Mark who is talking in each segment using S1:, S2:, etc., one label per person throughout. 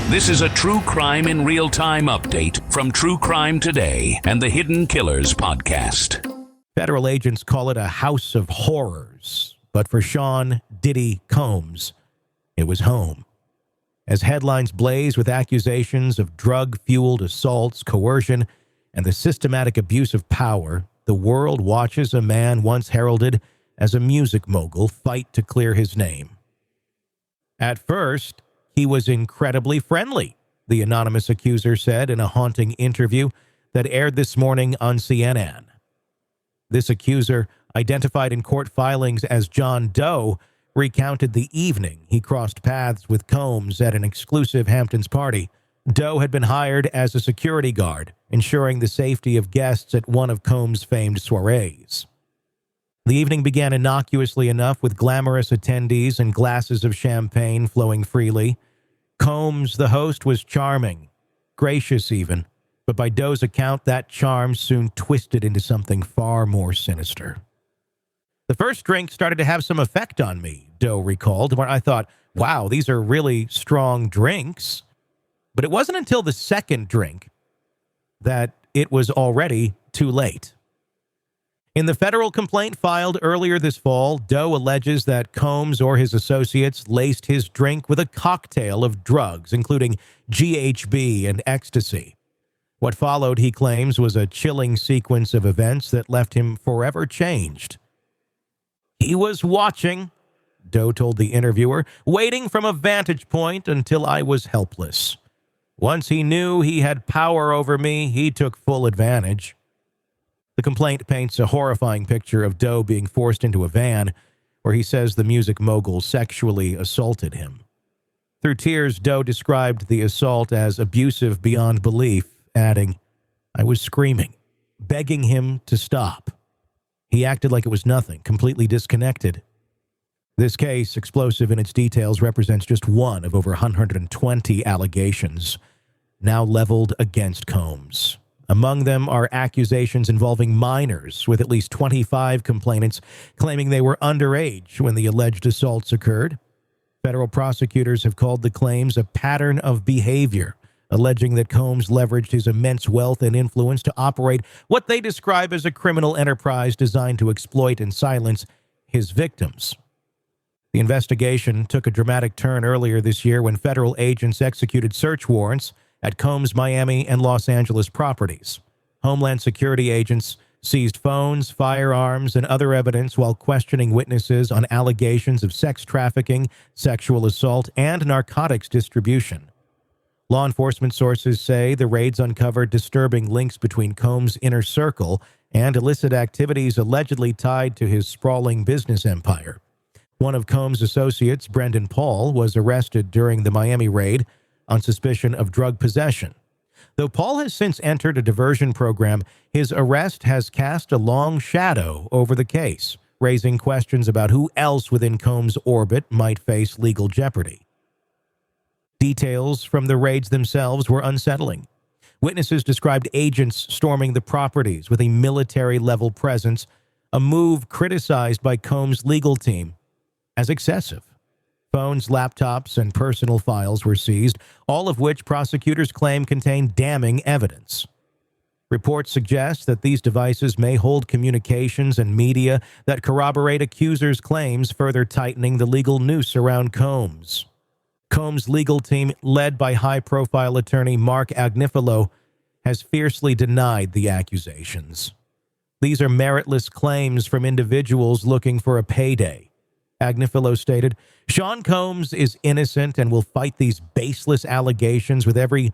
S1: This is a true crime in real time update from True Crime Today and the Hidden Killers podcast.
S2: Federal agents call it a house of horrors, but for Sean Diddy Combs, it was home. As headlines blaze with accusations of drug-fueled assaults, coercion, and the systematic abuse of power, the world watches a man once heralded as a music mogul fight to clear his name. At first, he was incredibly friendly, the anonymous accuser said in a haunting interview that aired this morning on CNN. This accuser, identified in court filings as John Doe, recounted the evening he crossed paths with Combs at an exclusive Hamptons party. Doe had been hired as a security guard, ensuring the safety of guests at one of Combs' famed soirées. The evening began innocuously enough with glamorous attendees and glasses of champagne flowing freely. Combs, the host, was charming, gracious even, but by Doe's account, that charm soon twisted into something far more sinister. The first drink started to have some effect on me, Doe recalled, where I thought, wow, these are really strong drinks. But it wasn't until the second drink that it was already too late. In the federal complaint filed earlier this fall, Doe alleges that Combs or his associates laced his drink with a cocktail of drugs, including GHB and ecstasy. What followed, he claims, was a chilling sequence of events that left him forever changed. He was watching, Doe told the interviewer, waiting from a vantage point until I was helpless. Once he knew he had power over me, he took full advantage. The complaint paints a horrifying picture of Doe being forced into a van, where he says the music mogul sexually assaulted him. Through tears, Doe described the assault as abusive beyond belief, adding, I was screaming, begging him to stop. He acted like it was nothing, completely disconnected. This case, explosive in its details, represents just one of over 120 allegations now leveled against Combs. Among them are accusations involving minors, with at least 25 complainants claiming they were underage when the alleged assaults occurred. Federal prosecutors have called the claims a pattern of behavior, alleging that Combs leveraged his immense wealth and influence to operate what they describe as a criminal enterprise designed to exploit and silence his victims. The investigation took a dramatic turn earlier this year when federal agents executed search warrants at Combs' Miami and Los Angeles properties. Homeland Security agents seized phones, firearms, and other evidence while questioning witnesses on allegations of sex trafficking, sexual assault, and narcotics distribution. Law enforcement sources say the raids uncovered disturbing links between Combs' inner circle and illicit activities allegedly tied to his sprawling business empire. One of Combs' associates, Brendan Paul, was arrested during the Miami raid on suspicion of drug possession. Though Paul has since entered a diversion program, his arrest has cast a long shadow over the case, raising questions about who else within Combs' orbit might face legal jeopardy. Details from the raids themselves were unsettling. Witnesses described agents storming the properties with a military-level presence, a move criticized by Combs' legal team as excessive. Phones, laptops, and personal files were seized, all of which prosecutors claim contain damning evidence. Reports suggest that these devices may hold communications and media that corroborate accusers' claims, further tightening the legal noose around Combs. Combs' legal team, led by high-profile attorney Mark Agnifilo, has fiercely denied the accusations. These are meritless claims from individuals looking for a payday. Agnifilo stated, Sean Combs is innocent and will fight these baseless allegations with every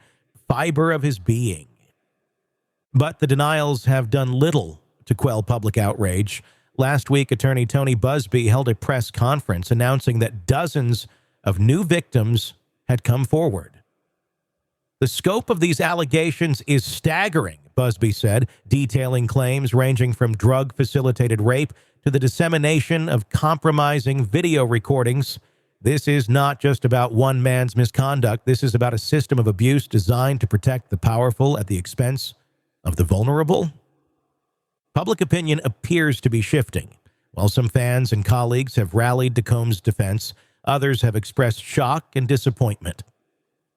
S2: fiber of his being. But the denials have done little to quell public outrage. Last week, attorney Tony Busby held a press conference announcing that dozens of new victims had come forward. The scope of these allegations is staggering, Busby said, detailing claims ranging from drug-facilitated rape to the dissemination of compromising video recordings. This is not just about one man's misconduct. This is about a system of abuse designed to protect the powerful at the expense of the vulnerable. Public opinion appears to be shifting. While some fans and colleagues have rallied to Combs' defense, others have expressed shock and disappointment.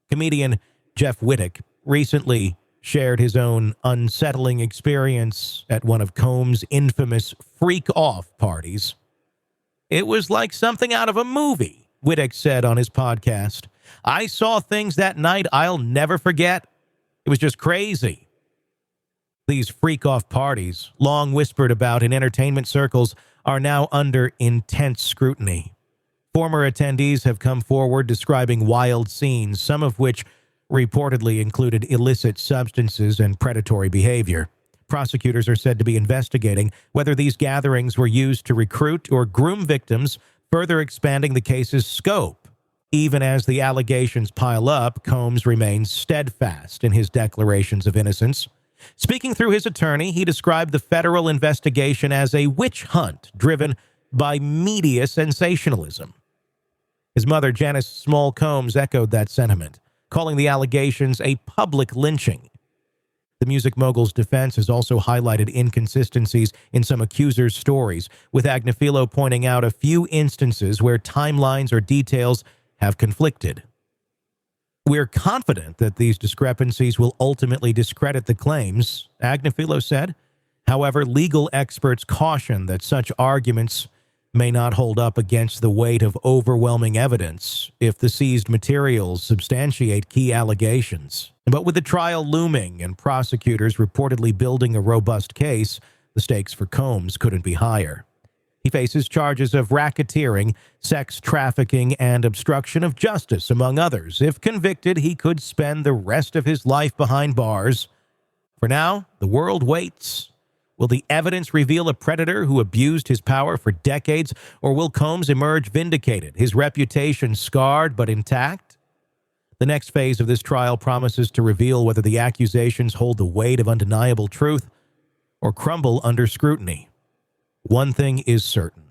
S2: Comedian Jeff Wittek recently shared his own unsettling experience at one of Combs' infamous freak-off parties. "It was like something out of a movie," Wittek said on his podcast. "I saw things that night I'll never forget. It was just crazy." These freak-off parties, long whispered about in entertainment circles, are now under intense scrutiny. Former attendees have come forward describing wild scenes, some of which reportedly included illicit substances and predatory behavior. Prosecutors are said to be investigating whether these gatherings were used to recruit or groom victims, further expanding the case's scope. Even as the allegations pile up, Combs remains steadfast in his declarations of innocence. Speaking through his attorney, he described the federal investigation as a witch hunt driven by media sensationalism. His mother, Janice Small Combs, echoed that sentiment, calling the allegations a public lynching. The music mogul's defense has also highlighted inconsistencies in some accusers' stories, with Agnifilo pointing out a few instances where timelines or details have conflicted. "We're confident that these discrepancies will ultimately discredit the claims," Agnifilo said. However, legal experts caution that such arguments may not hold up against the weight of overwhelming evidence if the seized materials substantiate key allegations. But with the trial looming and prosecutors reportedly building a robust case, the stakes for Combs couldn't be higher. He faces charges of racketeering, sex trafficking, and obstruction of justice, among others. If convicted, he could spend the rest of his life behind bars. For now, the world waits. Will the evidence reveal a predator who abused his power for decades, or will Combs emerge vindicated, his reputation scarred but intact? The next phase of this trial promises to reveal whether the accusations hold the weight of undeniable truth or crumble under scrutiny. One thing is certain.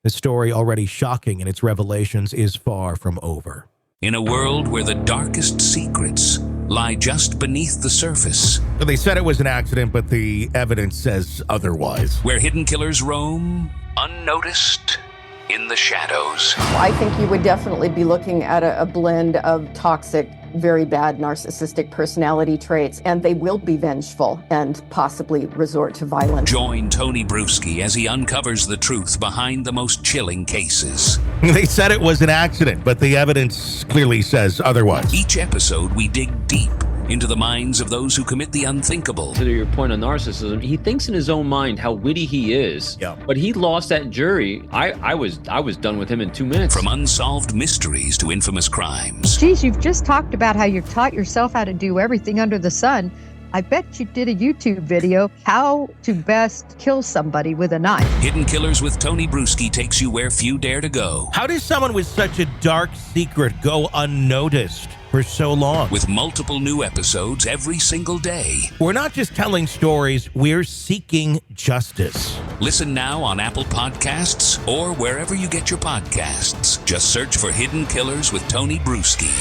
S2: The story, already shocking in its revelations, is far from over.
S1: In a world where the darkest secrets lie just beneath the surface,
S2: They said it was an accident, but the evidence says otherwise.
S1: where hidden killers roam unnoticed in the shadows.
S3: I think you would definitely be looking at a blend of toxic, very bad narcissistic personality traits, and they will be vengeful and possibly resort to violence.
S1: Join Tony Bruschi as he uncovers the truth behind the most chilling cases.
S2: They said it was an accident, but the evidence clearly says otherwise.
S1: Each episode, we dig deep into the minds of those who commit the unthinkable.
S4: To your point on narcissism, he thinks in his own mind how witty he is.
S2: Yeah.
S4: But he lost that jury. I was done with him in 2 minutes.
S1: From unsolved mysteries to infamous crimes.
S5: Geez, you've just talked about how you've taught yourself how to do everything under the sun. I bet you did a YouTube video, how to best kill somebody with a knife.
S1: Hidden Killers with Tony Bruschi takes you where few dare to go.
S2: How does someone with such a dark secret go unnoticed for so long?
S1: With multiple new episodes every single day.
S2: We're not just telling stories, we're seeking justice.
S1: Listen now on Apple Podcasts or wherever you get your podcasts. Just search for Hidden Killers with Tony Bruschi.